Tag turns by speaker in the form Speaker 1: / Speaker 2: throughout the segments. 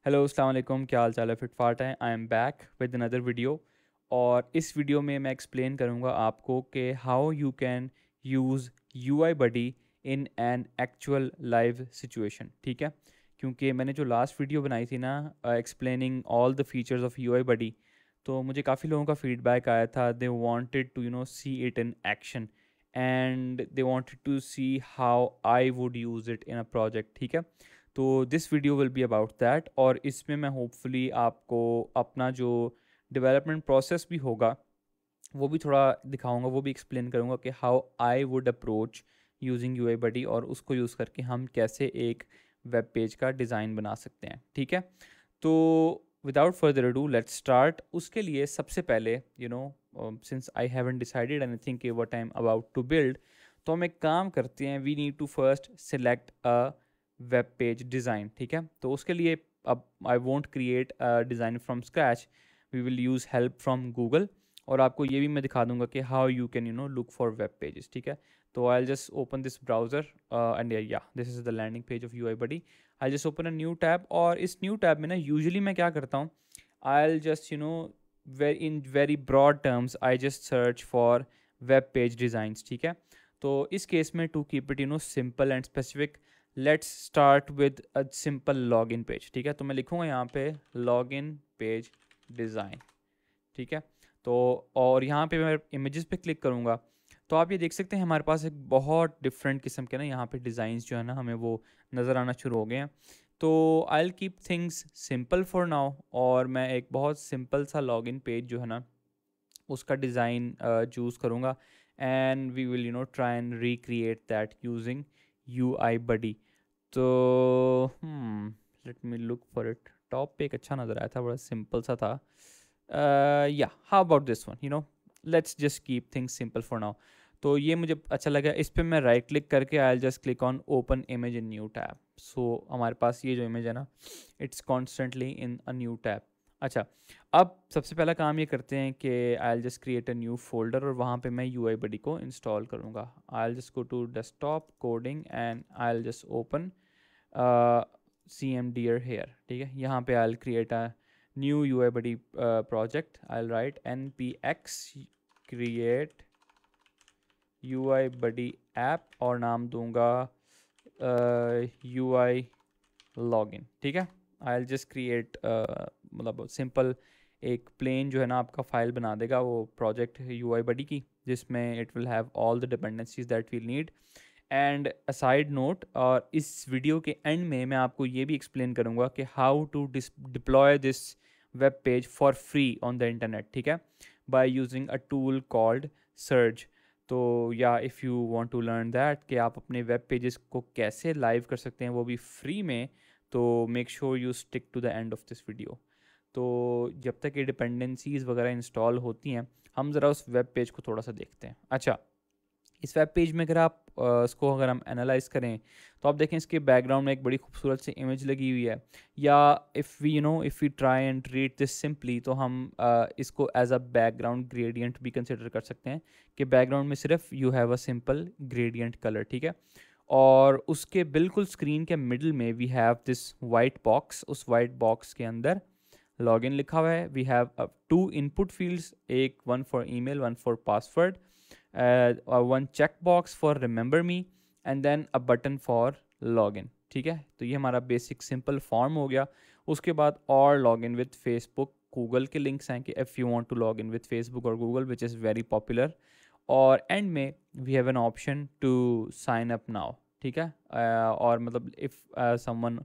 Speaker 1: Hello अस्सलाम वालेकुम, क्या हाल चाल है? फिट फाट है। I am back with another video. और इस वीडियो में मैं एक्सप्लेन करूँगा आपको कि how you can use UI buddy in an actual live situation. ठीक है, क्योंकि मैंने जो लास्ट वीडियो बनाई थी ना, explaining all the features of UI buddy, तो मुझे काफ़ी लोगों का फीडबैक आया था। They wanted to see it in action and they wanted to see how I would use it in a project. ठीक है, तो this video will be about that, और इसमें मैं होपफुली आपको अपना जो डेवलपमेंट प्रोसेस भी होगा वो भी थोड़ा दिखाऊंगा, वो भी एक्सप्लेन करूंगा कि how I would approach using UI buddy, और उसको यूज़ करके हम कैसे एक वेब पेज का डिज़ाइन बना सकते हैं। ठीक है, तो without further ado let's start. उसके लिए सबसे पहले since I haven't decided anything कि what I am about to build, तो हम एक काम करते हैं, we need to first select a web page design. ठीक है, तो उसके लिए अब I won't create a design from scratch, we will use help from Google. और आपको ये भी मैं दिखा दूंगा कि how you can look for web pages. ठीक है, तो I just open this browser and yeah this is the landing page of UI buddy. I just open a new tab, और इस न्यू टैब में ना यूजुअली मैं क्या करता हूँ, I just in very broad terms I just search for web page designs. ठीक है, तो इस केस में to keep it simple and specific, let's start with a simple login page. ठीक है, तो मैं लिखूँगा यहाँ पे लॉग इन पेज डिज़ाइन। ठीक है, तो और यहाँ पे मैं इमेजेस पे क्लिक करूँगा, तो आप ये देख सकते हैं हमारे पास एक बहुत डिफरेंट किस्म के ना यहाँ पे डिज़ाइंस जो है ना हमें वो नज़र आना शुरू हो गए हैं। तो I will keep things simple for now, और मैं एक बहुत सिंपल सा लॉगिन पेज जो है ना उसका डिज़ाइन चूज़ करूँगा, and we will try and recreate that using U I buddy. तो let me look for it. Top पे एक अच्छा नज़र आया था, बड़ा सिंपल सा था। या how about this one, let's just keep things simple for now. तो ये मुझे अच्छा लगा, इस पर मैं राइट क्लिक करके I just click on open image in new tab. So हमारे पास ये जो इमेज है ना, it's constantly in a new tab. अच्छा, अब सबसे पहला काम ये करते हैं कि I just create a new folder, और वहाँ पे मैं यू आई बडी को इंस्टॉल करूँगा। I just go to desktop coding and I just open CMDR here। ठीक है, यहाँ पे I'll create a new UI buddy project। I'll write npx create UI buddy app, और नाम दूंगा UI login। ठीक है, I'll just create मतलब सिंपल एक प्लेन जो है ना आपका फाइल बना देगा वो प्रोजेक्ट UI buddy की, जिसमें it will have all the dependencies that we'll need. And a side note, और इस वीडियो के एंड में मैं आपको ये भी एक्सप्लेन करूँगा कि how to deploy this web page for free on the internet. ठीक है, by using a tool called surge. तो या if you want to learn that कि आप अपने वेब पेजेस को कैसे लाइव कर सकते हैं वो भी फ्री में, तो make sure you stick to the end of this video. तो जब तक ये डिपेंडेंसीज वगैरह इंस्टॉल होती हैं, हम ज़रा उस वेब पेज को थोड़ा सा देखते हैं। अच्छा, इस वेब पेज में अगर आप इसको अगर हम एनालाइज करें, तो आप देखें इसके बैकग्राउंड में एक बड़ी खूबसूरत सी इमेज लगी हुई है। Yeah if we try and read this simply, तो हम इसको एज अ बैकग्राउंड ग्रेडियंट भी कंसिडर कर सकते हैं कि बैकग्राउंड में सिर्फ you have a simple gradient colour. ठीक है, और उसके बिल्कुल स्क्रीन के मिडल में we have this white box. उस वाइट बॉक्स के अंदर लॉगिन लिखा हुआ है। We have two input fields, एक one for email, one for password, one check box for remember me, and then a button for login. ठीक है, तो ये हमारा बेसिक सिंपल फॉर्म हो गया। उसके बाद और लॉगिन विद फेसबुक गूगल के लिंक्स हैं कि if you want to log in with Facebook और Google which is very popular. और एंड में we have an option to sign up now. ठीक है, और मतलब if someone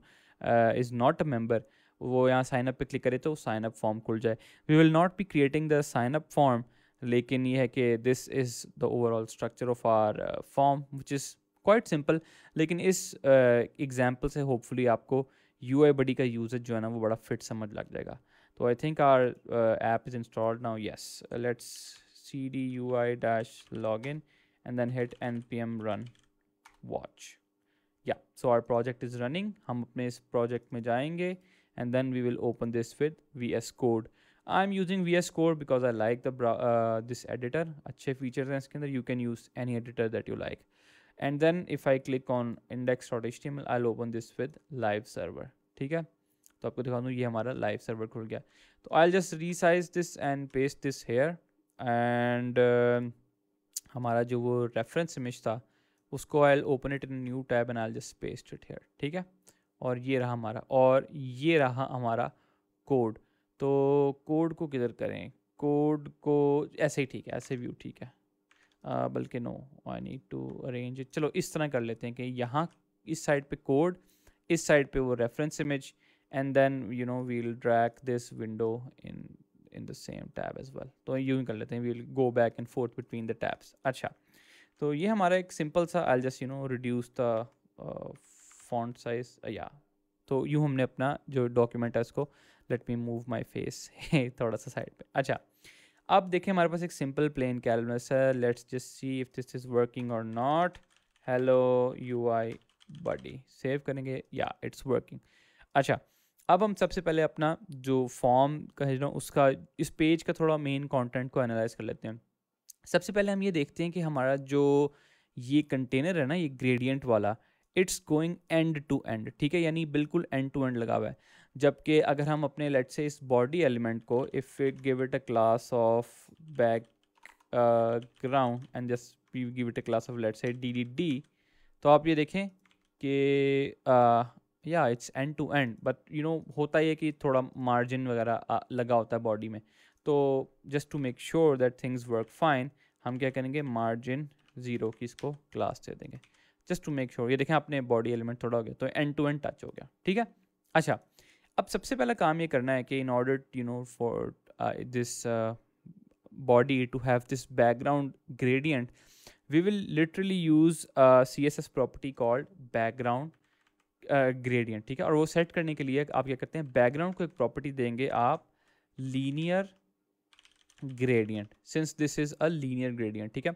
Speaker 1: is not a member, वो यहाँ साइन अप पे क्लिक करे तो साइन अप फॉर्म खुल जाए। We will not be creating the sign up form, लेकिन ये है कि this is the overall structure of our form which is quite simple. लेकिन इस एग्जाम्पल से होपफुली आपको यू आई बडी का यूजेज जो है ना वो बड़ा फिट समझ लग जाएगा। तो I think our app is installed now. Yes, let's cdui-login and then hit npm run watch। yeah, so our project is running। हम अपने इस project में जाएंगे and then we will open this with VS Code। I'm using VS Code because I like the this editor। अच्छे features हैं इसके अंदर, you can use any editor that you like। and then if I click on index.html I'll open this with live server। ठीक है, तो आपको दिखा दूँ ये हमारा लाइव सर्वर खुल गया। तो I just resize this and paste this here एंड हमारा जो वो रेफरेंस इमेज था उसको I open it in new tab and I just paste it here, ठीक है। और ये रहा हमारा, और ये रहा हमारा कोड। तो कोड को किधर करें, कोड को ऐसे ही ठीक है, ऐसे व्यू ठीक है, बल्कि no I need to arrange it. चलो इस तरह कर लेते हैं कि यहाँ इस साइड पे कोड, इस साइड पे वो reference image, and then you know we'll drag this window in the same tab as well. तो यूँ ही कर लेते हैं, we'll go back and forth between the tabs. अच्छा, तो ये हमारा एक सिंपल सा, I just you know reduce the font size या। तो यूँ हमने अपना जो डॉक्यूमेंट है उसको, let me move my face थोड़ा सा साइड पे। अच्छा, अब देखें हमारे पास एक सिंपल प्लेन कैनवस है, let's just see if this is working और not. Hello UI body, save करेंगे, या इट्स वर्किंग। अच्छा, अब हम सबसे पहले अपना जो फॉर्म कह रहा हूँ उसका, इस पेज का थोड़ा मेन कंटेंट को एनालाइज कर लेते हैं। सबसे पहले हम ये देखते हैं कि हमारा जो ये कंटेनर है ना, ये ग्रेडियंट वाला, it's going end to end, ठीक है, यानी बिल्कुल एंड टू एंड लगा हुआ है। जबकि अगर हम अपने लेट से इस बॉडी एलिमेंट को, if it give it a class of background and just give it a class of let's say DDD, तो आप ये देखें कि yeah it's end to end, but you know होता ही है कि थोड़ा मार्जिन वगैरह लगा होता है बॉडी में। तो just to make sure that things work fine, हम क्या करेंगे, मार्जिन 0 की इसको क्लास दे देंगे, जस्ट टू मेक श्योर। ये देखें अपने बॉडी एलिमेंट थोड़ा हो गया, तो एंड टू एंड टच हो गया, ठीक है। अच्छा, अब सबसे पहला काम ये करना है कि in order you know for this body to have this background gradient, we will literally use a CSS property called background gradient, ठीक है। और वो सेट करने के लिए आप क्या करते हैं, बैकग्राउंड को एक प्रॉपर्टी देंगे आप linear gradient, since this is a linear gradient, ठीक है।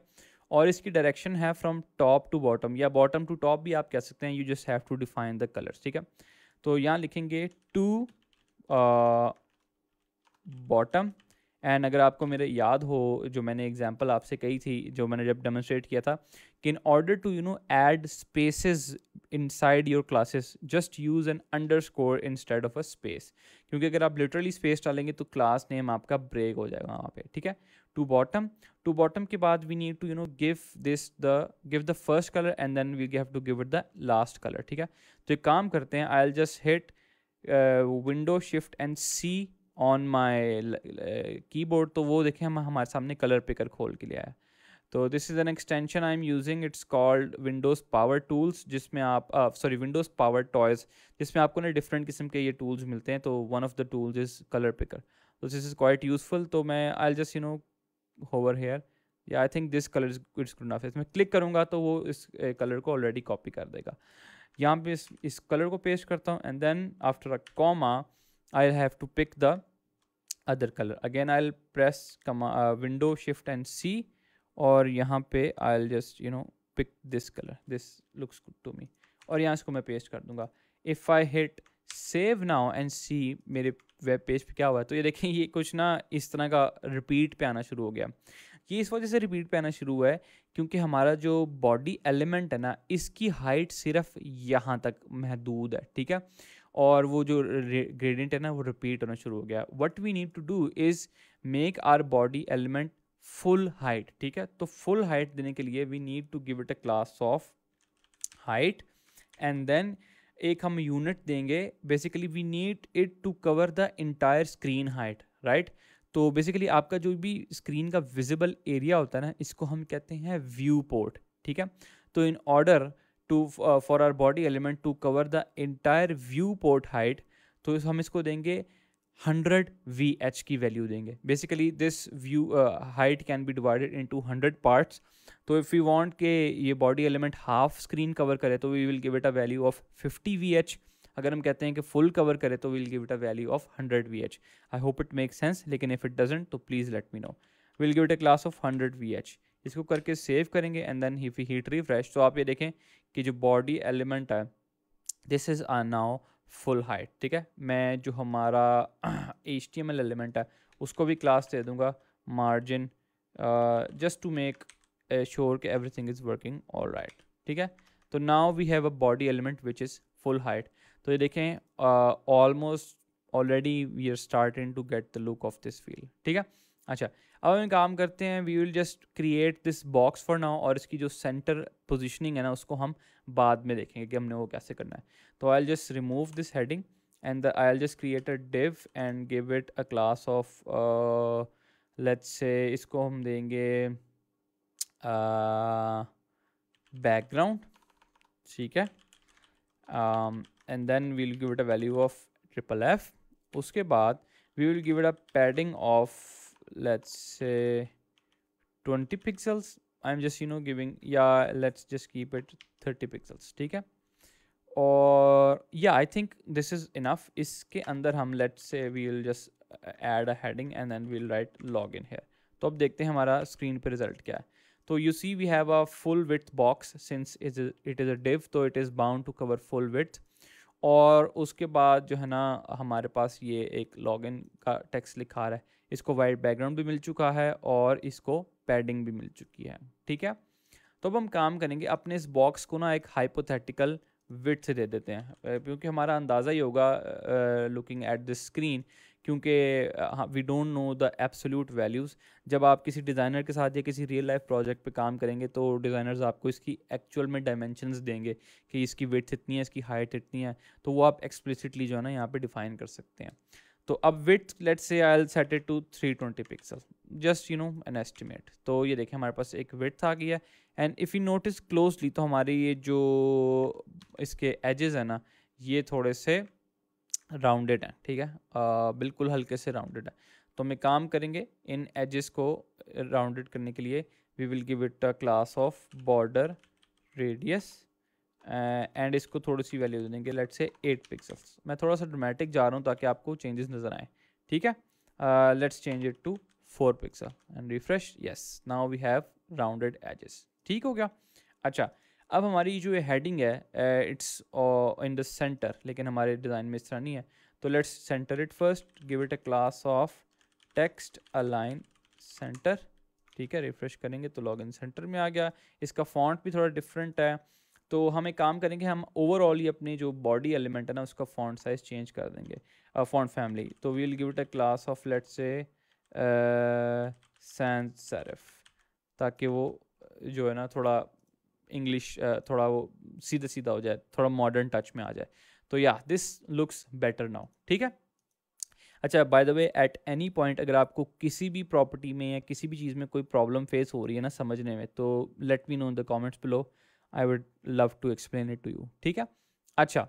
Speaker 1: और इसकी डायरेक्शन है फ्रॉम टॉप टू बॉटम, या बॉटम टू टॉप भी आप कह सकते हैं, you just have to define the colours, ठीक है। तो यहाँ लिखेंगे टू बॉटम, एंड अगर आपको मेरे याद हो जो मैंने एग्जांपल आपसे कही थी, जो मैंने जब डेमोन्स्ट्रेट किया था, कि in order to you know add spaces inside your classes just use an underscore instead of a space, क्योंकि अगर आप लिटरली स्पेस डालेंगे तो क्लास नेम आपका ब्रेक हो जाएगा वहाँ पे, ठीक है। टू बॉटम के बाद we need to you know give the first colour and then we have to give it the last colour, ठीक है। तो एक काम करते हैं, I will just hit window shift and C on my keyboard, तो वो देखें हम हमारे सामने कलर पिकर खोल के लिया है। तो this is an extension I am using, it's called Windows power tools, जिसमें आप सॉरी विंडोज़ पावर टॉयज़, जिसमें आपको ना डिफरेंट किस्म के ये टूल्स मिलते हैं। तो one of the tools is colour picker, तो दिस इज़ क्वाइट यूजफुल। तो मैं I just you know hover here, yeah I think this colour is good enough, इसमें क्लिक करूँगा तो वो इस कलर को ऑलरेडी कॉपी कर देगा। यहाँ पे इस कलर को पेस्ट करता हूँ, and then after a comma I have to pick the other color. Again I'll press window shift and C, और यहाँ पे I'll just you know pick this color, this looks good to me, और यहाँ इसको मैं paste कर दूंगा। If I hit save now and see मेरे वेब पेज पे क्या हुआ है, तो ये देखें ये कुछ ना इस तरह का रिपीट पे आना शुरू हो गया। ये इस वजह से रिपीट पे आना शुरू हुआ है क्योंकि हमारा जो बॉडी एलिमेंट है ना, इसकी हाइट सिर्फ यहाँ तक महदूद है, ठीक है। और वो जो ग्रेडियंट है ना वो रिपीट होना शुरू हो गया। What we need to do is make our body element full height, ठीक है। तो फुल हाइट देने के लिए we need to give it a class of height, and then एक हम यूनिट देंगे, basically we need it to cover the entire screen height, right. तो बेसिकली आपका जो भी स्क्रीन का विजिबल एरिया होता है ना, इसको हम कहते हैं व्यू पोर्ट, ठीक है। तो in order to for our body element to cover the entire viewport height, तो हम इसको देंगे 100 VH की वैल्यू देंगे। Basically this view height can be divided into 100 parts. तो इफ़ यू वांट के ये body element half screen cover करे तो we will give it a value of 50 VH। अगर हम कहते हैं कि फुल कवर करे तो will give it a value of 100 VH। I hope it make sense, लेकिन इफ इट डजंट तो please let me know. Will give it a class of 100 VH। इसको करके सेव करेंगे, and then if we hit refresh, तो आप ये देखें कि जो बॉडी एलिमेंट है this is now full height, ठीक है। मैं जो हमारा HTML एलिमेंट है उसको भी क्लास दे दूंगा margin, just to make sure कि everything is working all right, ठीक है। तो now we have a body element which is full height. तो ये देखें almost already we are starting to get the look of this field, ठीक है। अच्छा, अब हम काम करते हैं, we will just create this box for now, और इसकी जो सेंटर पोजिशनिंग है ना उसको हम बाद में देखेंगे कि हमने वो कैसे करना है। तो I will just remove this heading and I will just create a div and give it a class of let's say इसको हम देंगे background, ठीक है, and then we'll give it a value of triple F. उसके बाद we will give it a padding of let's say 20 pixels. I'm just giving, yeah, let's just keep it 30 pixels, ठीक है। और yeah I think this is enough. इसके अंदर हम let's say we will just add a heading and then we'll write log in here. तो अब देखते हैं हमारा स्क्रीन पे रिजल्ट क्या है। तो you see we have a full width box since it is a div, तो it is bound to cover full width. और उसके बाद जो है ना हमारे पास ये एक लॉगिन का टेक्स्ट लिखा रहा है, इसको वाइट बैकग्राउंड भी मिल चुका है और इसको पैडिंग भी मिल चुकी है, ठीक है। तो अब हम काम करेंगे, अपने इस बॉक्स को ना एक हाइपोथेटिकल विड्थ दे देते हैं, क्योंकि हमारा अंदाज़ा ही होगा लुकिंग एट दिस स्क्रीन, क्योंकि we don't know the absolute values. जब आप किसी डिज़ाइनर के साथ या किसी रियल लाइफ प्रोजेक्ट पे काम करेंगे तो डिज़ाइनर्स आपको इसकी एक्चुअल में डायमेंशंस देंगे कि इसकी विड्थ इतनी है, इसकी हाइट इतनी है, तो वो आप एक्सप्लिसिटली जो है ना यहाँ पे डिफाइन कर सकते हैं। तो अब width let's say I will set it to 320 pixel, just an estimate. तो ये देखें हमारे पास एक विड्थ आ गई है, and if you notice closely तो हमारे ये जो इसके एजेस है ना ये थोड़े से राउंडेड हैं, ठीक है, बिल्कुल हल्के से राउंडेड है। तो हम एक काम करेंगे, इन एजेस को राउंडेड करने के लिए we will give it a class of border radius and इसको थोड़ी सी वैल्यू दे देंगे लेट्स से 8 पिक्सल्स। मैं थोड़ा सा ड्रामेटिक जा रहा हूँ ताकि आपको चेंजेस नज़र आए, ठीक है। Let's change it to 4 pixel and refresh, yes now we have rounded edges, ठीक हो गया। अच्छा, अब हमारी जो ये हेडिंग है इट्स इन द सेंटर, लेकिन हमारे डिज़ाइन में इस तरह नहीं है। तो let's centre it first, give it a class of text align centre, ठीक है। रिफ्रेश करेंगे तो लॉग इन सेंटर में आ गया। इसका फॉन्ट भी थोड़ा डिफरेंट है, तो हम एक काम करेंगे, हम ओवरऑल ही अपनी जो बॉडी एलिमेंट है ना उसका फॉन्ट साइज चेंज कर देंगे, फॉन्ट फैमिली। तो we will give it a class of let's say sans serif, ताकि वो जो है ना थोड़ा इंग्लिश थोड़ा वो सीधा सीधा हो जाए, थोड़ा मॉडर्न टच में आ जाए। तो या दिस लुक्स बेटर नाउ, ठीक है। अच्छा, by the way at any point अगर आपको किसी भी प्रॉपर्टी में या किसी भी चीज़ में कोई प्रॉब्लम फेस हो रही है ना समझने में, तो let me know in the comments below, I would love to explain it to you, ठीक है। अच्छा,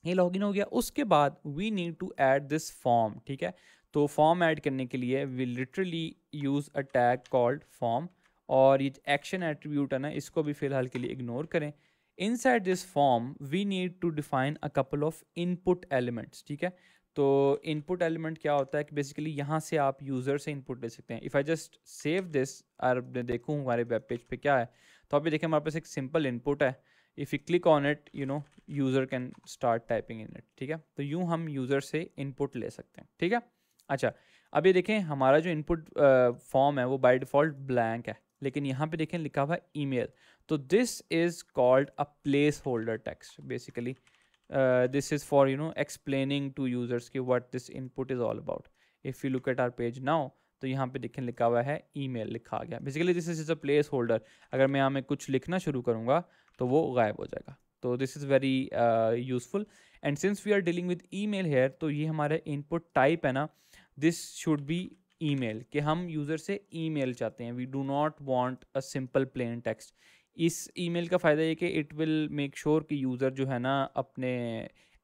Speaker 1: ये लॉगिन हो गया। उसके बाद we need to add this form, ठीक है। तो फॉर्म ऐड करने के लिए we literally use a tag called form, और ये एक्शन एट्रीब्यूट है ना इसको भी फिलहाल के लिए इग्नोर करें। Inside this form we need to define a couple of input elements, ठीक है। तो इनपुट एलिमेंट क्या होता है कि बेसिकली यहाँ से आप यूज़र से इनपुट ले सकते हैं। If I just save this और देखूँ हमारे वेब पेज पे क्या है, तो अभी देखें हमारे पास एक सिंपल इनपुट है। If you click on it user can start typing in it, ठीक है। तो यूँ हम यूज़र से इनपुट ले सकते हैं, ठीक है। अच्छा, अब ये देखें हमारा जो इनपुट फॉर्म है वो बाय डिफ़ॉल्ट ब्लैंक है, लेकिन यहाँ पे देखें लिखा हुआ है ईमेल। तो this is called a place holder text basically. this is for explaining to users कि what this input is all about. If you look at our page now, तो यहाँ पे देखें लिखा हुआ है email लिखा गया। Basically this is a place holder, अगर मैं यहाँ में कुछ लिखना शुरू करूँगा तो वो गायब हो जाएगा। तो this is very useful, and since we are dealing with email here, तो ये हमारा इनपुट टाइप है ना, दिस शुड बी ईमेल, कि हम यूज़र से ईमेल चाहते हैं। We do not want a simple plain text. इस ईमेल का फ़ायदा ये कि इट विल मेक श्योर कि यूज़र जो है ना अपने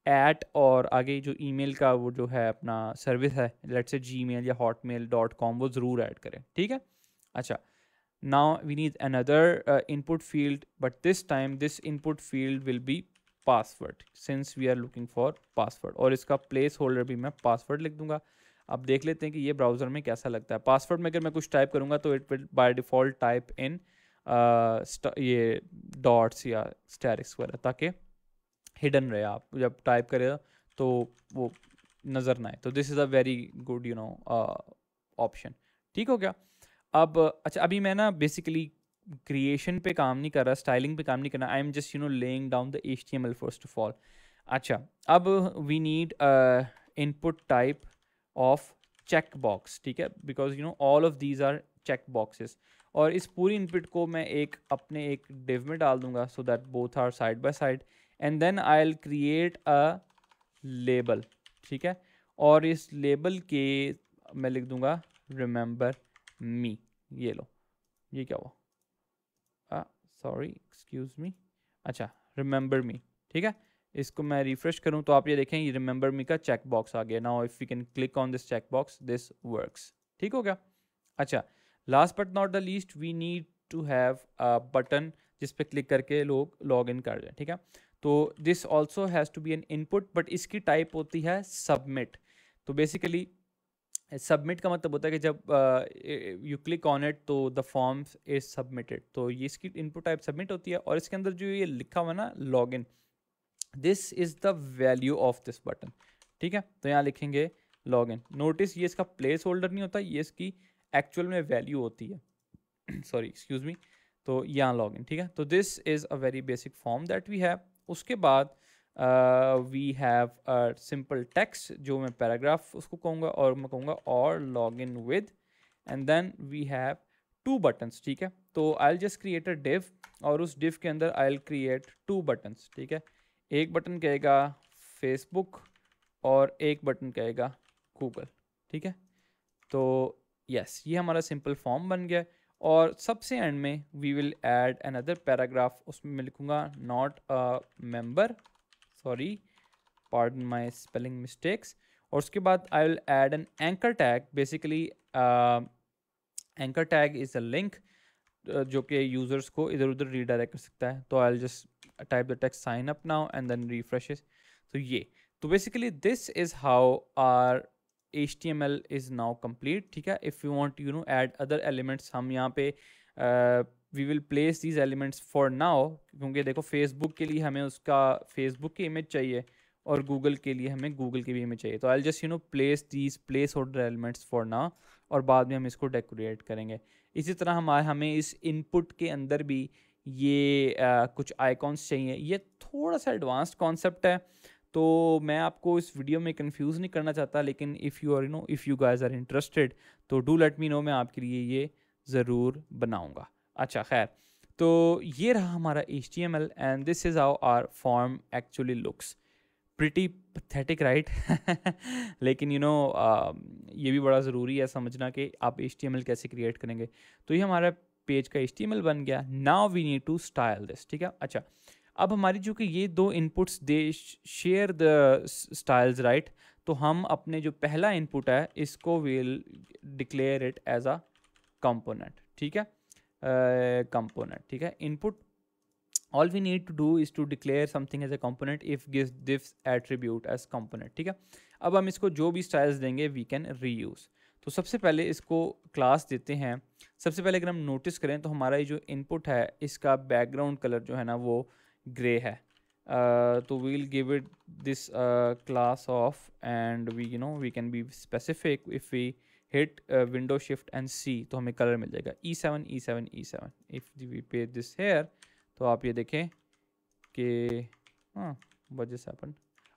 Speaker 1: ऐट और आगे जो ईमेल का वो जो है अपना सर्विस है, लेट्स से जीमेल या hotmail.com, वो ज़रूर ऐड करें, ठीक है। अच्छा, now we need another input field, but this time this input field will be password, since we are looking for password, और इसका प्लेस होल्डर भी मैं पासवर्ड लिख दूंगा। अब देख लेते हैं कि ये ब्राउज़र में कैसा लगता है। पासवर्ड में अगर मैं कुछ टाइप करूँगा तो it will by default type in ये डॉट्स या स्टैरिक्स वगैरह, ताकि हिडन रहे, आप जब टाइप करें तो वो नज़र ना आए। तो this is a very good option, ठीक हो गया। अब अच्छा, अभी मैं ना बेसिकली क्रिएशन पे काम नहीं कर रहा, स्टाइलिंग पे काम नहीं करना। I am just laying down the HTML first of all. अच्छा, अब we need input type of checkbox, ठीक है, because you know all of these are checkboxes. और इस पूरी इनपुट को मैं एक डिव में डाल दूंगा so that both are side by side, and then I will create a label, ठीक है। और इस लेबल के मैं लिख दूंगा रिमेंबर मी। ये लो, ये क्या हुआ, सॉरी एक्सक्यूज मी, अच्छा रिमेंबर मी, ठीक है। इसको मैं रिफ्रेश करूं तो आप ये देखें ये रिमेंबर मी का चेक बॉक्स आ गया। Now if you can click on this checkbox this works, ठीक हो गया। अच्छा, last but not the least we need to have a button जिस पे क्लिक करके लोग लॉग इन कर दें, ठीक है। तो this also has to be an input, but इसकी टाइप होती है सबमिट। तो बेसिकली सबमिट का मतलब होता है कि जब यू क्लिक ऑन इट तो द फॉर्म इज सबमिटेड। तो ये इसकी इनपुट टाइप सबमिट होती है, और इसके अंदर जो ये लिखा हुआ ना login, this is the value of this button, ठीक है। तो यहाँ लिखेंगे लॉगिन। नोटिस ये इसका प्लेस होल्डर नहीं होता, ये इसकी एक्चुअल में वैल्यू होती है सॉरी एक्सक्यूज मी। तो यहाँ लॉगिन, ठीक है। तो this is a very basic form that we have. उसके बाद we have a simple text जो मैं पैराग्राफ उसको कहूँगा, और मैं कहूँगा और log in with, and then we have two buttons, ठीक है। तो I will just create a div, और उस डिव के अंदर I will create two buttons, ठीक है। एक बटन कहेगा फेसबुक और एक बटन कहेगा गूगल, ठीक है। तो यस, ये हमारा सिंपल फॉर्म बन गया। और सबसे एंड में we will add another paragraph, उसमें मैं लिखूँगा not a member, sorry pardon my spelling mistakes. और उसके बाद I will add an anchor tag. Basically anchor tag is a link जो कि यूज़र्स को इधर उधर रीडायरेक्ट कर सकता है। तो I will just type the text sign up now and then refreshes. तो ये, तो basically this is how our HTML is now complete, ठीक है। if you want to add other elements, हम यहाँ पे we will place these elements for now, क्योंकि देखो फेसबुक के लिए हमें उसका फेसबुक की इमेज चाहिए और गूगल के लिए हमें गूगल की भी इमेज चाहिए। तो I just place these place holder elements for now, और बाद में हम इसको डेकोरेट करेंगे। इसी तरह हमें इस इनपुट के अंदर भी ये कुछ आइकॉन्स चाहिए। ये थोड़ा सा एडवांस्ड कॉन्सेप्ट है, तो मैं आपको इस वीडियो में कंफ्यूज नहीं करना चाहता, लेकिन if you guys are interested तो डू लेट मी नो, मैं आपके लिए ये ज़रूर बनाऊंगा। अच्छा खैर, तो ये रहा हमारा HTML, and this is how our form actually looks. Pretty pathetic right लेकिन ये भी बड़ा ज़रूरी है समझना कि आप HTML कैसे क्रिएट करेंगे। तो ये हमारा पेज का HTML बन गया। Now we need to style this, ठीक है। अच्छा, अब हमारी जो कि ये दो inputs they share the styles right, तो हम अपने जो पहला इनपुट है इसको will declare it as a component, ठीक है। कंपोनेंट, ठीक है। Input, all we need to do is to declare something as a component if gives this attribute as component, ठीक है। अब हम इसको जो भी स्टाइल्स देंगे we can reuse। तो सबसे पहले इसको क्लास देते हैं। सबसे पहले अगर हम नोटिस करें तो हमारा ये जो इनपुट है इसका बैकग्राउंड कलर जो है ना वो ग्रे है। तो we will give it this class of, and we can be specific. If we hit window shift and C तो हमें कलर मिल जाएगा E7 E7 E7। If we pay this here तो आप ये देखें कि हाँ वजह से अपन,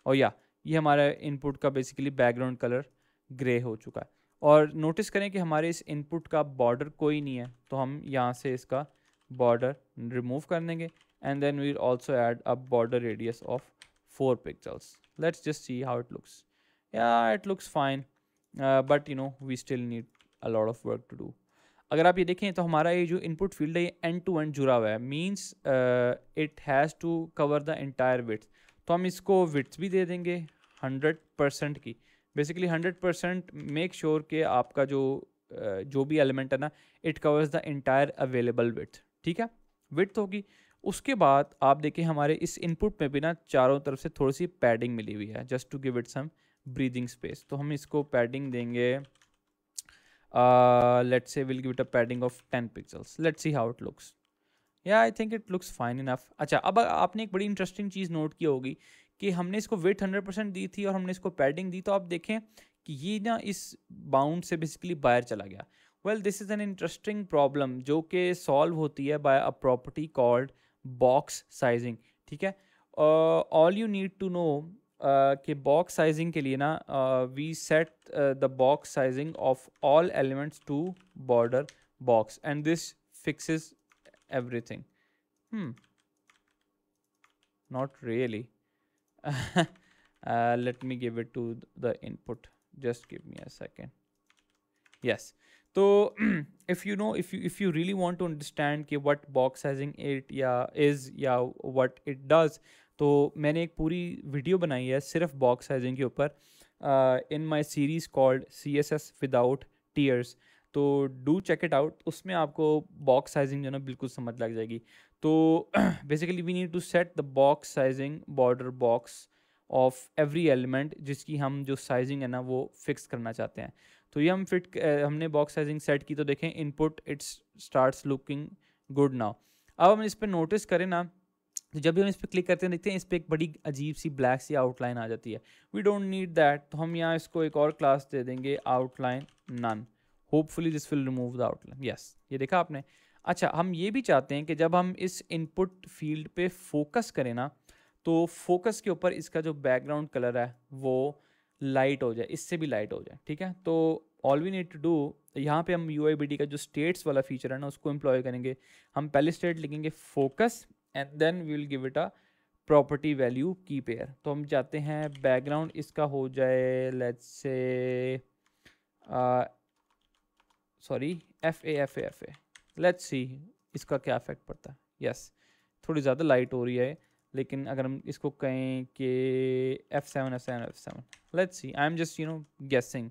Speaker 1: और ये हमारा इनपुट का बेसिकली बैकग्राउंड कलर ग्रे हो चुका है। और नोटिस करें कि हमारे इस इनपुट का बॉर्डर कोई नहीं है, तो हम यहाँ से इसका बॉर्डर रिमूव कर देंगे, and then we also add a border radius of 4 pixels. Let's just see how it looks. Yeah it looks fine, but we still need a lot of work to do. अगर आप ये देखें तो हमारा ये जो इनपुट फील्ड है ये एंड टू एंड जुड़ा हुआ है, means it has to cover the entire width. तो हम इसको विड्थ भी दे देंगे 100% की। बेसिकली 100% मेक श्योर कि आपका जो भी एलिमेंट है ना it covers the entire available width, ठीक है। विड्थ होगी। उसके बाद आप देखें हमारे इस इनपुट में भी ना चारों तरफ से थोड़ी सी पैडिंग मिली हुई है just to give it some breathing space. तो हम इसको पैडिंग देंगे, let's say we'll give it a padding of 10 pixels. Let's see how it looks. Yeah, I think it looks fine enough. अच्छा, अब आपने एक बड़ी इंटरेस्टिंग चीज़ नोट की होगी कि हमने इसको विड्थ 100% दी थी और हमने इसको पैडिंग दी, तो आप देखें कि ये ना इस बाउंड से बेसिकली बाहर चला गया। Well this is an interesting problem जो कि सॉल्व होती है by a property called box sizing, ठीक है। All you need to know कि बॉक्स साइजिंग के लिए ना we set the box sizing of all elements to border box and this fixes everything. Not really. Let me give it to the input. Just give me a second. Yes. So if you really want to understand कि what box sizing it या what it does, तो मैंने एक पूरी video बनाई है सिर्फ box sizing के ऊपर in my series called CSS without tears. तो डू चेक इट आउट. उसमें आपको बॉक्स साइजिंग जो है ना बिल्कुल समझ लग जाएगी. तो basically we need to set the box sizing border box of every element जिसकी हम जो साइजिंग है ना वो फिक्स करना चाहते हैं. तो ये हमने बॉक्स साइजिंग सेट की. तो देखें input it's starts looking good now. अब हम इस पर नोटिस करें ना, तो जब भी हम इस पर क्लिक करते हैं देखते हैं इस पर एक बड़ी अजीब सी ब्लैक सी आउटलाइन आ जाती है. We don't need that. तो हम यहाँ इसको एक और क्लास दे देंगे outline none. Hopefully this will remove the outline. Yes, ये देखा आपने. अच्छा, हम ये भी चाहते हैं कि जब हम इस इनपुट फील्ड पे फोकस करें ना, तो फोकस के ऊपर इसका जो बैकग्राउंड कलर है वो लाइट हो जाए, इससे भी लाइट हो जाए. ठीक है. तो all we need to do, यहाँ पे हम UIBD का जो स्टेट्स वाला फीचर है ना उसको एम्प्लॉय करेंगे. हम पहले स्टेट लिखेंगे focus and then we will give it a property value की पेयर. तो हम चाहते हैं बैकग्राउंड इसका हो जाए let's say sorry FA. Let's see इसका क्या इफेक्ट पड़ता है. यस, थोड़ी ज़्यादा लाइट हो रही है, लेकिन अगर हम इसको कहें कि F7 let's see. I am just guessing.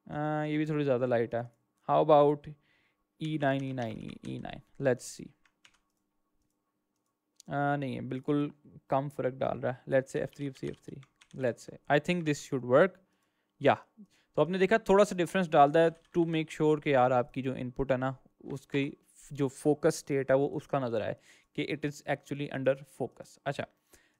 Speaker 1: ये भी थोड़ी ज़्यादा लाइट है. How about E9 let's see. नहीं है, बिल्कुल कम फ़र्क डाल रहा है. Let's say F3 let's say. I think this should work. या तो आपने देखा थोड़ा सा डिफरेंस डालता है टू मेक श्योर कि यार आपकी जो इनपुट है ना उसकी जो फोकस स्टेट है वो उसका नज़र आए कि it is actually under focus. अच्छा,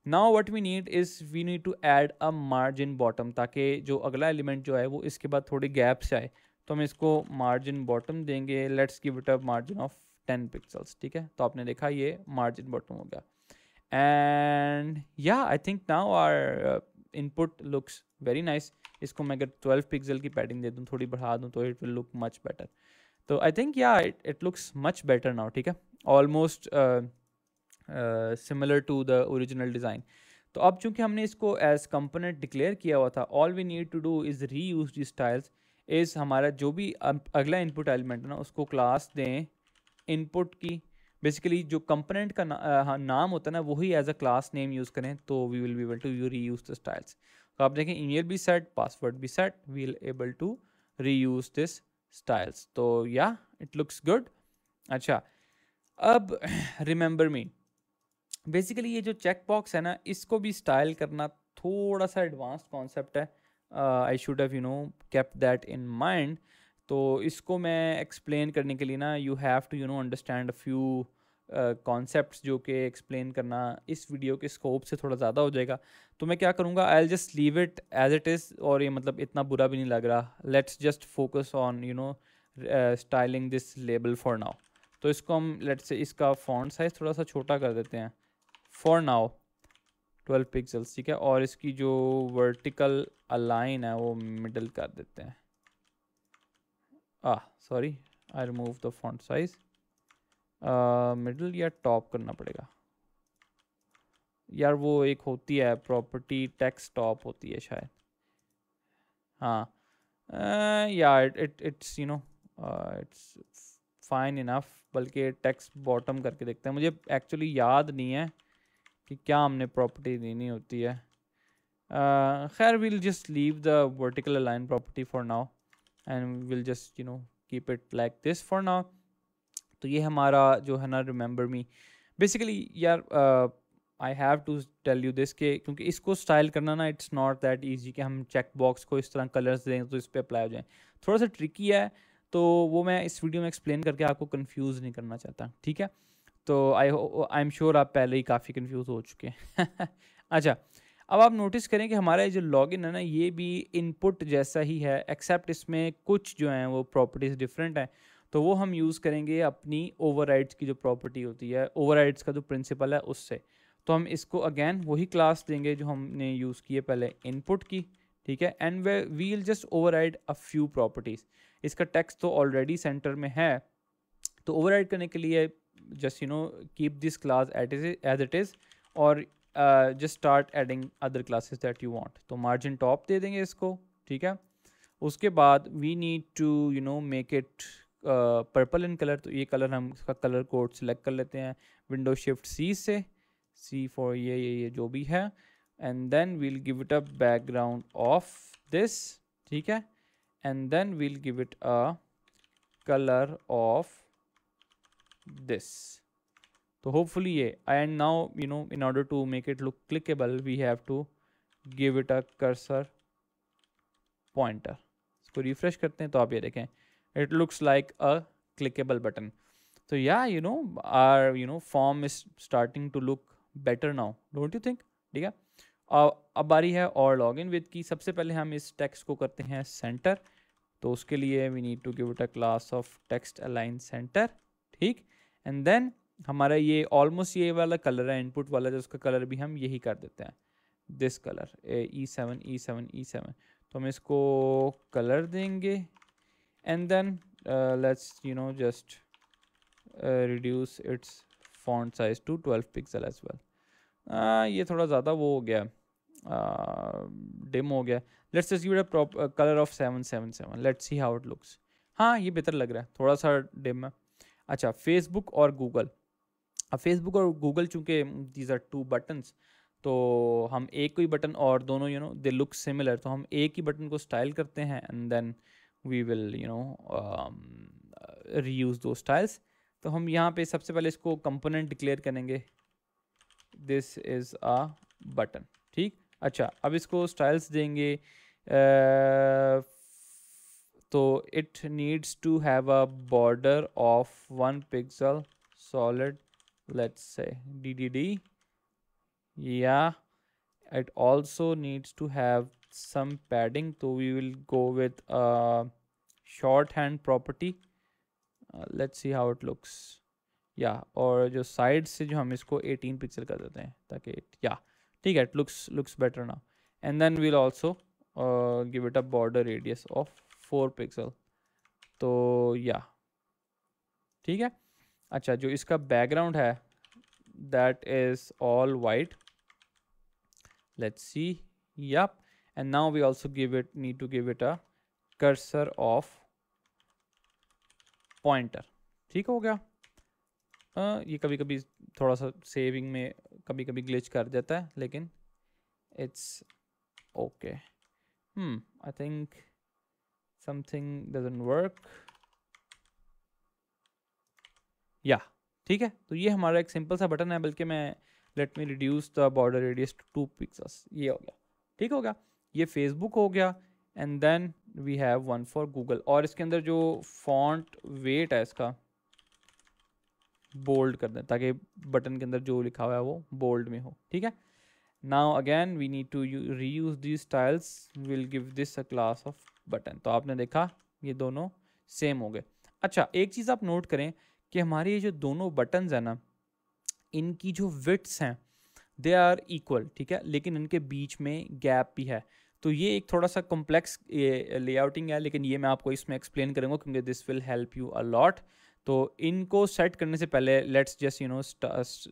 Speaker 1: now what we need is we need to add a margin bottom, ताकि जो अगला एलिमेंट जो है वो इसके बाद थोड़ी गैप से आए. तो हम इसको मार्जिन बॉटम देंगे. Let's give it a margin of 10 pixels. ठीक है. तो आपने देखा ये मार्जिन बॉटम हो गया. And yeah I think now our input looks very nice. इसको मैं अगर 12 पिक्सल की पैडिंग दे दूँ, थोड़ी बढ़ा दूँ, तो it will look much better. तो I think yeah it looks much better now. ठीक है. Almost similar to the original design. तो अब चूंकि हमने इसको एज कंपोनेंट डिक्लेयर किया हुआ था, all we need to do is reuse the styles. Is हमारा जो भी अगला इनपुट एलिमेंट है ना उसको क्लास दें इनपुट की. बेसिकली जो कंपोनेंट का नाम होता है ना वही as a class name use करें, तो we will be able to reuse the styles. तो आप देखें ईमेल भी सेट, पासवर्ड भी set, we will able to reuse this styles. तो या इट लुक्स गुड. अच्छा, अब रिमेंबर मी, बेसिकली ये जो चेक बॉक्स है ना इसको भी स्टाइल करना थोड़ा सा एडवांस कॉन्सेप्ट है. I should have kept that in mind. तो इसको मैं एक्सप्लेन करने के लिए ना you have to understand a few concepts जो कि एक्सप्लेन करना इस वीडियो के स्कोप से थोड़ा ज़्यादा हो जाएगा. तो मैं क्या करूँगा, I will just leave it as it is. और ये मतलब इतना बुरा भी नहीं लग रहा. Let's just focus on styling this label for now. तो इसको हम लेट्स से इसका फॉन्ट साइज थोड़ा सा छोटा कर देते हैं फॉर नाउ 12 पिक्सल्स. ठीक है. और इसकी जो वर्टिकल अलाइन है वो मिडल कर देते हैं. Sorry, I remove the font size. Middle या टॉप करना पड़ेगा यार. वो एक होती है प्रॉपर्टी टेक्स्ट टॉप होती है शायद. हाँ, या इट्स इट्स फाइन इनफ. बल्कि टेक्स्ट बॉटम करके देखते हैं. मुझे एक्चुअली याद नहीं है कि क्या हमने प्रॉपर्टी देनी होती है. खैर will just leave the vertical align property for now and will just keep it like this for now. तो ये हमारा जो है ना रिमेंबर मी, बेसिकली यार I have to tell you this के क्योंकि इसको स्टाइल करना ना इट्स नॉट दैट ईजी कि हम चेक बॉक्स को इस तरह कलर्स दें तो इस पर अप्लाई हो जाए. थोड़ा सा ट्रिकी है. तो वो मैं इस वीडियो में एक्सप्लेन करके आपको कंफ्यूज नहीं करना चाहता. ठीक है. तो आई एम श्योर आप पहले ही काफ़ी कंफ्यूज हो चुके हैं. अच्छा, अब आप नोटिस करें कि हमारा जो लॉगिन है ना ये भी इनपुट जैसा ही है, एक्सेप्ट इसमें कुछ जो हैं वो प्रॉपर्टीज़ डिफरेंट हैं. तो वो हम यूज़ करेंगे अपनी ओवरराइड्स की जो प्रॉपर्टी होती है, ओवरराइड्स का जो प्रिंसिपल है उससे. तो हम इसको अगेन वही क्लास देंगे जो हमने यूज़ किए पहले इनपुट की, ठीक है। And we will just override a few properties. इसका टेक्स्ट तो ऑलरेडी सेंटर में है, तो ओवरराइड करने के लिए just keep this class as it is, और just start adding other classes that you want. तो मार्जिन टॉप दे देंगे इसको, ठीक है। उसके बाद we need to make it purple in colour. तो ये कलर हम इसका कलर कोड सेलेक्ट कर लेते हैं विंडो शिफ्ट सी से, सी फॉर ये जो भी है, and then we'll give it a background of this, ठीक है। And then we'll give it a colour of this. So hopefully and now in order to make it look clickable we have to give it a cursor pointer. इसको refresh करते हैं तो आप ये देखें it looks like a clickable button. So yeah, our form is starting to look better now, don't you think? ठीक है। अब बारी है और लॉगिन विद की। सबसे पहले हम इस टेक्स्ट को करते हैं सेंटर, तो उसके लिए we need to give it a class of text align centre, ठीक। एंड देन हमारा ये ऑलमोस्ट ये वाला कलर है इनपुट वाला, जो उसका कलर भी हम यही कर देते हैं, this colour E7 E7 E7। तो हम इसको कलर देंगे and then let's just reduce its font size to 12 pixel as well. ये थोड़ा ज़्यादा वो हो गया, डिम हो गया। Let's just give it a colour of 777। Let's see how it looks. हाँ, ये बेहतर लग रहा है, थोड़ा सा डिम है। अच्छा, फेसबुक और गूगल। अब फेसबुक और गूगल चूँकि दीज आर टू बटन्स, तो हम एक कोई बटन और दोनों दे लुक सिमिलर, तो हम एक ही बटन को स्टाइल करते हैं and then we will reuse दो स्टाइल्स। तो हम यहाँ पे सबसे पहले इसको कंपोनेंट डिक्लेयर करेंगे, दिस इज़ अ बटन, ठीक। अच्छा, अब इसको स्टाइल्स देंगे, तो it needs to have a border of 1 pixel solid, let's say DDD. Yeah, it also needs to have some padding, so we will go with a shorthand property. Let's see how it looks. Yeah, और जो side से जो हम इसको 18 pixel कर देते हैं ताकि या ठीक है, it looks better now. And then we'll also give it a border radius of 4 pixel. तो या ठीक है। अच्छा, जो इसका बैकग्राउंड है that is all white, let's see, yep। and now we also need to give it a cursor of pointer, ठीक हो गया। ये कभी कभी थोड़ा सा सेविंग में कभी कभी ग्लिच कर देता है, लेकिन it's okay. I think something doesn't work, या ठीक है। तो ये हमारा एक सिंपल सा बटन है, बल्कि मैं let me reduce the border radius to 2 pixels, ये हो गया, ठीक हो गया। ये फेसबुक हो गया and then we have one for Google, और इसके अंदर जो फॉन्ट वेट है इसका बोल्ड कर दें ताकि बटन के अंदर जो लिखा हुआ है वो बोल्ड में हो, ठीक है। Now again we need to reuse these styles, will give this a class of button. तो आपने देखा ये दोनों सेम हो गए। अच्छा, एक चीज़ आप नोट करें कि हमारे ये जो दोनों बटन्स हैं ना, इनकी जो विड्थ्स हैं दे आर इक्वल, ठीक है, लेकिन इनके बीच में गैप भी है। तो ये एक थोड़ा सा कॉम्प्लेक्स लेआउटिंग है, लेकिन ये मैं आपको इसमें एक्सप्लेन करूँगा क्योंकि this will help you a lot. तो इनको सेट करने से पहले let's just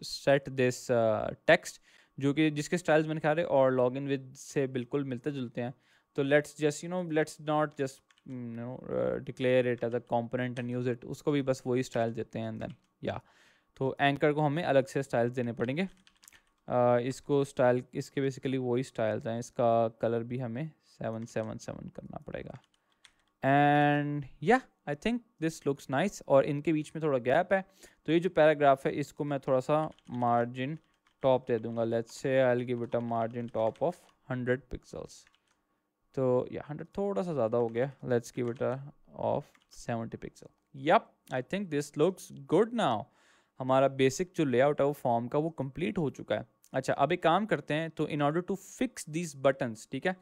Speaker 1: set this text, जो कि जिसके स्टाइल्स मैंने कहा रहे और लॉग इन विद से बिल्कुल मिलते जुलते हैं। तो let's just let's not just declare it as a component and use it, उसको भी बस वही स्टाइल देते हैं एंड देन या तो एंकर को हमें अलग से स्टाइल्स देने पड़ेंगे। इसको स्टाइल, इसके बेसिकली वही स्टाइल्स हैं, इसका कलर भी हमें 777 करना पड़ेगा। And yeah I think this looks nice, और इनके बीच में थोड़ा गैप है। तो ये जो पैराग्राफ है इसको मैं थोड़ा सा मार्जिन टॉप दे दूंगा, let's say I will give it a margin top of 100 pixels. तो या 100 थोड़ा सा ज़्यादा हो गया, let's give it of 70 pixel. Yup, I think this looks good now. हमारा बेसिक जो लेआउट है वो फॉर्म का वो कंप्लीट हो चुका है। अच्छा, अब एक काम करते हैं, तो in order to fix these buttons, ठीक है,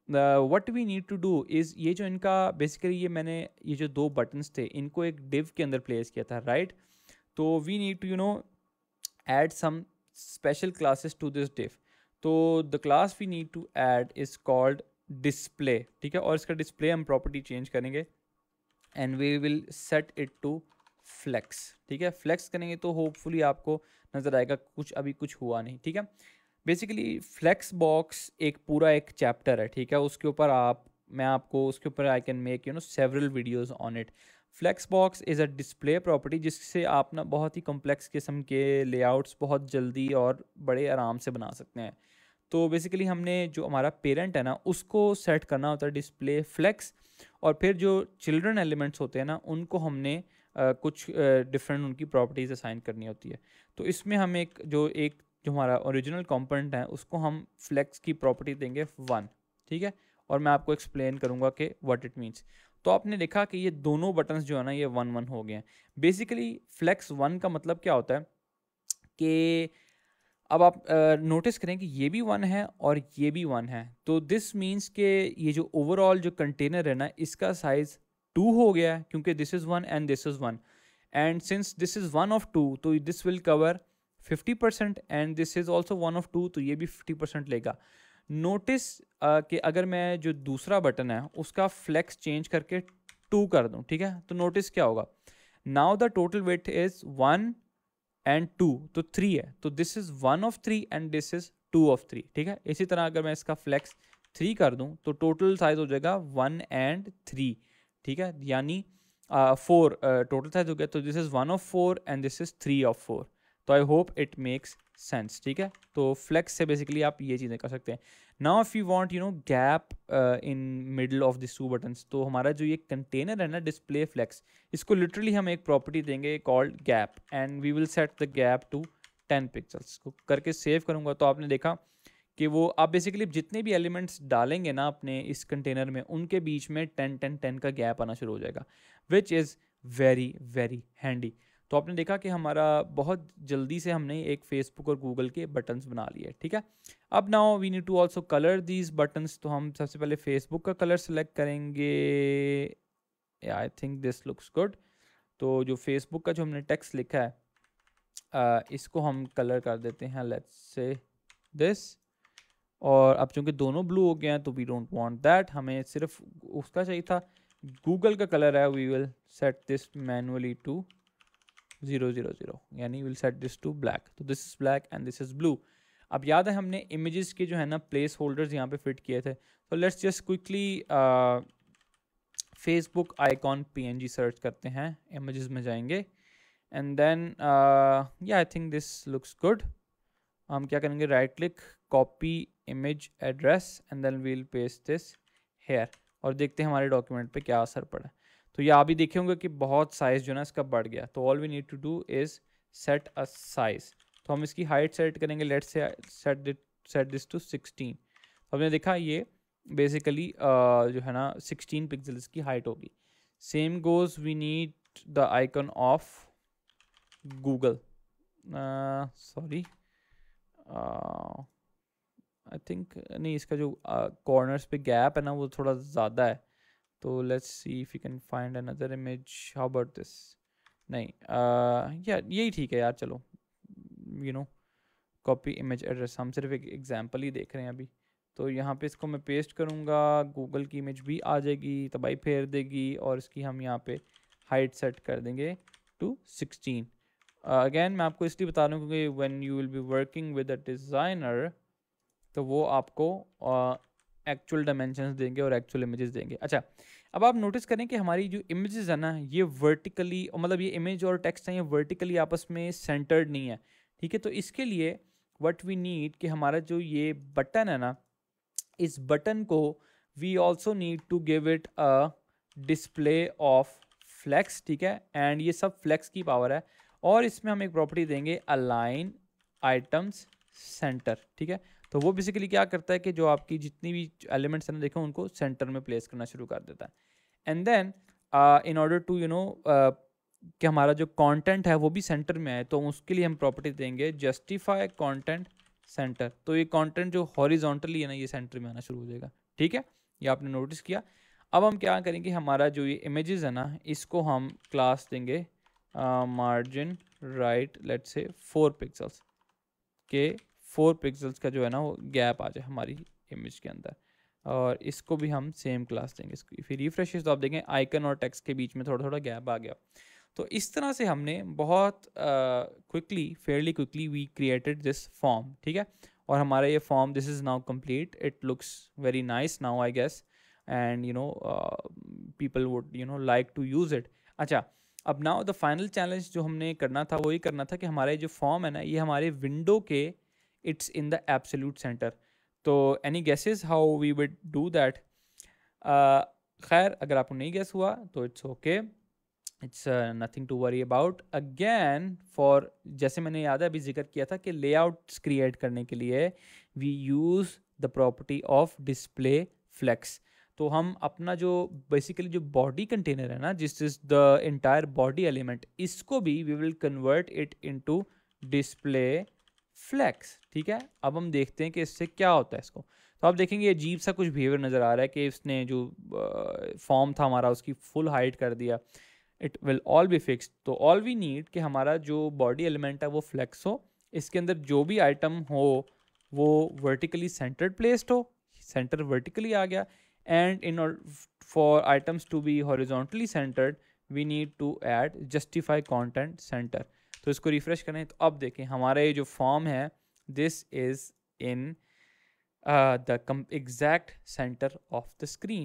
Speaker 1: what we need to do is, ये जो इनका बेसिकली ये जो दो बटन्स थे इनको एक डिव के अंदर प्लेस किया था, राइट। तो we need to add some special classes to this div. तो the class we need to add is called display, ठीक है, और इसका display हम property change करेंगे and we will set it to flex, ठीक है। flex करेंगे तो hopefully आपको नज़र आएगा, कुछ अभी कुछ हुआ नहीं, ठीक है। बेसिकली फ्लेक्स बॉक्स एक पूरा एक चैप्टर है, ठीक है, उसके ऊपर मैं आपको उसके ऊपर I can make several videos on it. Flex box is a display property जिससे आप ना बहुत ही कॉम्प्लेक्स किस्म के लेआउट्स बहुत जल्दी और बड़े आराम से बना सकते हैं। तो बेसिकली हमने जो हमारा पेरेंट है ना उसको सेट करना होता है डिस्प्ले फ्लेक्स, और फिर जो चिल्ड्रन एलिमेंट्स होते हैं ना उनको हमने कुछ डिफरेंट उनकी प्रॉपर्टीज़ असाइन करनी होती है। तो इसमें हम एक जो हमारा ओरिजिनल कंपोनेंट है उसको हम फ्लेक्स की प्रॉपर्टी देंगे 1, ठीक है, और मैं आपको एक्सप्लेन करूंगा कि व्हाट इट मीन्स। तो आपने देखा कि ये दोनों बटन्स जो है ना ये 1 1 हो गए हैं। बेसिकली फ्लेक्स 1 का मतलब क्या होता है कि अब आप नोटिस करें कि ये भी 1 है और ये भी 1 है, तो दिस मीन्स के ये जो ओवरऑल जो कंटेनर है ना इसका साइज 2 हो गया है, क्योंकि this is 1 and this is 1, and since this is 1 of 2 तो this will cover 50% and this is also 1 of 2 तो ये भी 50% लेगा। नोटिस कि अगर मैं जो दूसरा बटन है उसका फ्लेक्स चेंज करके 2 कर दूं, ठीक है, तो नोटिस क्या होगा, now the total weight is 1 and 2 तो 3 है, तो this is 1 of 3 and this is 2 of 3, ठीक है। इसी तरह अगर मैं इसका फ्लेक्स 3 कर दूं तो टोटल साइज हो जाएगा 1 एंड 3, ठीक है, यानी 4 टोटल साइज हो गया, तो this is 1 of 4 and this is 3 of 4। तो आई होप इट मेक्स सेंस, ठीक है। तो फ्लेक्स से बेसिकली आप ये चीज़ें कर सकते हैं। Now if you want gap in middle of this 2 buttons, तो हमारा जो ये कंटेनर है ना डिस्प्ले फ्लेक्स, इसको लिटरली हम एक प्रॉपर्टी देंगे called gap and we will set the gap to 10 pixels. को करके सेव करूँगा तो आपने देखा कि वो आप बेसिकली जितने भी एलिमेंट्स डालेंगे ना अपने इस कंटेनर में उनके बीच में 10 10 10 का गैप आना शुरू हो जाएगा, विच इज़ वेरी वेरी हैंडी। तो आपने देखा कि हमारा बहुत जल्दी से हमने एक फेसबुक और गूगल के बटन्स बना लिए, ठीक है। अब now we need to also colour these buttons, तो हम सबसे पहले फेसबुक का कलर सेलेक्ट करेंगे। I think this looks good. तो जो फेसबुक का जो हमने टेक्स्ट लिखा है इसको हम कलर कर देते हैं, लेट्स से दिस, और अब चूंकि दोनों ब्लू हो गए हैं तो वी डोंट वांट दैट, हमें सिर्फ उसका चाहिए था गूगल का कलर है। We will set this manually to 0 0 0, यानी will set this to black, तो this is black and this is blue. अब याद है हमने इमेजेस के जो है ना प्लेस होल्डर्स यहाँ पे फिट किए थे, तो let's just quickly Facebook icon PNG search करते हैं, इमेजेस में जाएंगे and then yeah I think this looks good. हम क्या करेंगे, right click, copy image address and then we'll paste this here, और देखते हैं हमारे डॉक्यूमेंट पे क्या असर पड़ा। तो ये आप भी देखे होंगे कि बहुत साइज़ जो है ना इसका बढ़ गया। तो all we need to do is set a size, तो हम इसकी हाइट सेट करेंगे, let's say set this to 16। तो हमने देखा ये बेसिकली जो है ना 16 पिक्सल्स की हाइट होगी। Same goes we need the icon of Google, sorry I think नहीं, इसका जो कॉर्नर्स पे गैप है ना वो थोड़ा ज़्यादा है, तो let's see if you can find another image. How about this, नहीं यार यही ठीक है यार, चलो कॉपी इमेज एड्रेस, हम सिर्फ एक एग्जांपल ही देख रहे हैं अभी। तो यहाँ पे इसको मैं पेस्ट करूँगा, गूगल की इमेज भी आ जाएगी, तबाही फेर देगी, और इसकी हम यहाँ पे हाइट सेट कर देंगे टू 16। अगेन मैं आपको इसलिए बता रहा हूँ क्योंकि when you will be working with a designer तो वो आपको एक्चुअल डायमेंशंस देंगे और एक्चुअल इमेजेस देंगे। अच्छा, अब आप नोटिस करें कि हमारी जो इमेजेस है ना ये वर्टिकली, मतलब ये इमेज और टेक्स्ट है ये वर्टिकली आपस में सेंटर्ड नहीं है, ठीक है। तो इसके लिए व्हाट वी नीड कि हमारा जो ये बटन है ना, इस बटन को we also need to give it a display of flex, ठीक है, एंड ये सब फ्लेक्स की पावर है, और इसमें हम एक प्रॉपर्टी देंगे अलाइन आइटम्स सेंटर, ठीक है। तो वो बेसिकली क्या करता है कि जो आपकी जितनी भी एलिमेंट्स हैं ना देखो उनको सेंटर में प्लेस करना शुरू कर देता है। And then in order to कि हमारा जो कंटेंट है वो भी सेंटर में आए, तो उसके लिए हम प्रॉपर्टी देंगे जस्टिफाई कंटेंट सेंटर। तो ये कंटेंट जो हॉरिजॉन्टली है ना ये सेंटर में आना शुरू हो जाएगा, ठीक है, ये आपने नोटिस किया। अब हम क्या करेंगे, हमारा जो ये इमेजेस है ना इसको हम क्लास देंगे margin right, let's say 4 pixels, के 4 पिक्सल्स का जो है ना वो गैप आ जाए हमारी इमेज के अंदर, और इसको भी हम सेम क्लास देंगे। इसको फिर रिफ्रेश तो आप देखें आइकन और टेक्स्ट के बीच में थोड़ा थोड़ा गैप आ गया। तो इस तरह से हमने बहुत fairly quickly we created this form, ठीक है। और हमारा ये form this is now complete, it looks very nice now I guess, and people would like to use it. अच्छा, अब नाउ द फाइनल चैलेंज जो हमने करना था वो ये करना था कि हमारा ये जो फॉर्म है ना ये हमारे विंडो के it's in the absolute centre. तो any guesses how we would do that? खैर अगर आपको नहीं गेस हुआ तो it's okay, it's nothing to worry about. Again for, जैसे मैंने याद है अभी जिक्र किया था कि लेआउट्स क्रिएट करने के लिए we use the property of display flex. तो हम अपना जो बेसिकली जो बॉडी कंटेनर है ना, जिस is the entire body element, इसको भी we will convert it into display flex, ठीक है। अब हम देखते हैं कि इससे क्या होता है इसको। तो आप देखेंगे अजीब सा कुछ बिहेवियर नज़र आ रहा है कि इसने जो फॉर्म था हमारा उसकी फुल हाइट कर दिया। It will all be fixed. तो ऑल वी नीड कि हमारा जो बॉडी एलिमेंट है वो फ्लेक्स हो, इसके अंदर जो भी आइटम हो वो वर्टिकली सेंटर्ड प्लेस्ड हो, सेंटर वर्टिकली आ गया, and in for items to be horizontally centred we need to add justify content centre. तो इसको रिफ्रेश करें तो अब देखें हमारा ये जो फॉर्म है this is in the exact center of the screen,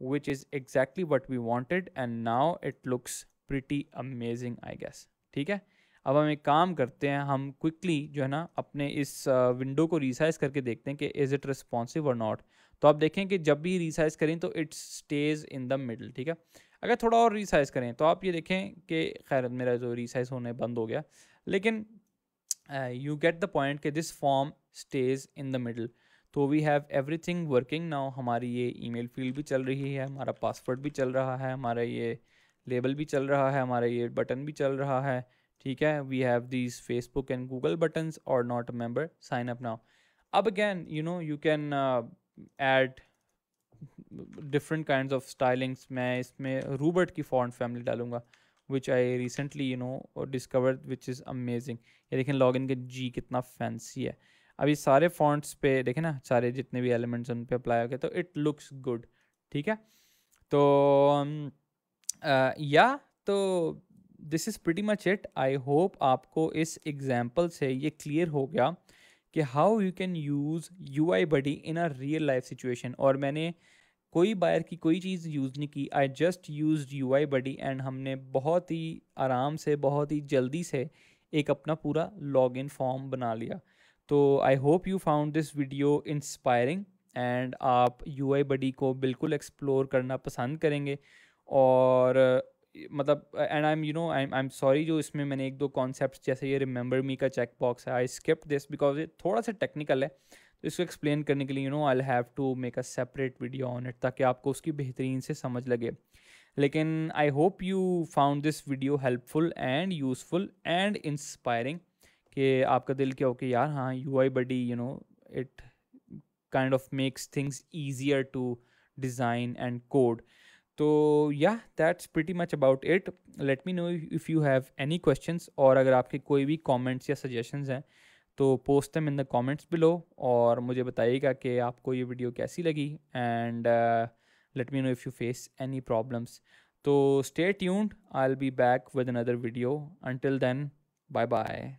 Speaker 1: which is exactly what we wanted, and now it looks pretty amazing I guess, ठीक है। अब हम एक काम करते हैं, हम क्विकली जो है ना अपने इस विंडो को रिसाइज करके देखते हैं कि इज़ इट रिस्पॉन्सिव और नॉट। तो आप देखें कि जब भी रिसाइज करें तो it stage in the middle, ठीक है। अगर थोड़ा और रिसाइज करें तो आप ये देखें कि खैर मेरा जो रिसाइज होने बंद हो गया, लेकिन यू गेट द पॉइंट कि this form stage in the middle. तो we have everything working now. हमारी ये ईमेल फील्ड भी चल रही है, हमारा पासवर्ड भी चल रहा है, हमारा ये लेबल भी चल रहा है, हमारा ये बटन भी चल रहा है, ठीक है। We have these Facebook and Google buttons और not a member, sign up now. अब again you can add different kind of stylings. मैं इसमें रूबर्ट की फॉन्ट फैमिली डालूंगा which I recently discovered which is amazing. ये देखें login के जी कितना फैंसी है। अब ये सारे फॉन्ट्स पे देखें ना, सारे जितने भी एलिमेंट्स उन पे अप्लाई हो गए, तो इट लुक्स गुड, ठीक है। तो या तो this is pretty much it. I hope आपको इस एग्जाम्पल से ये क्लियर हो गया कि how you can use UI buddy in a real life situation. और मैंने कोई बायर की कोई चीज़ यूज़ नहीं की, I just use UI buddy, and हमने बहुत ही आराम से बहुत ही जल्दी से एक अपना पूरा लॉगिन फॉर्म बना लिया। तो आई hope you found this video inspiring, and आप UI बडी को बिल्कुल एक्सप्लोर करना पसंद करेंगे। और मतलब एंड आई एम सॉरी जो इसमें मैंने एक दो कॉन्सेप्ट्स जैसे ये रिमेंबर मी का चेक बॉक्स है, आई स्किप्ड दिस बिकॉज ये थोड़ा सा टेक्निकल है। तो इसको एक्सप्लेन करने के लिए I will have to make a separate video on it, ताकि आपको उसकी बेहतरीन से समझ लगे। लेकिन I hope you found this video helpful and useful and inspiring, कि आपका दिल क्या हो कि यार हाँ UI buddy it kind of makes things easier to design and code. तो yeah that's pretty much about it. Let me know if you have any questions, और अगर आपके कोई भी कमेंट्स या सजेशंस हैं तो post them in the comments below, और मुझे बताइएगा कि आपको ये वीडियो कैसी लगी, and let me know if you face any problems. तो stay tuned, I will be back with another video. Until then, bye bye.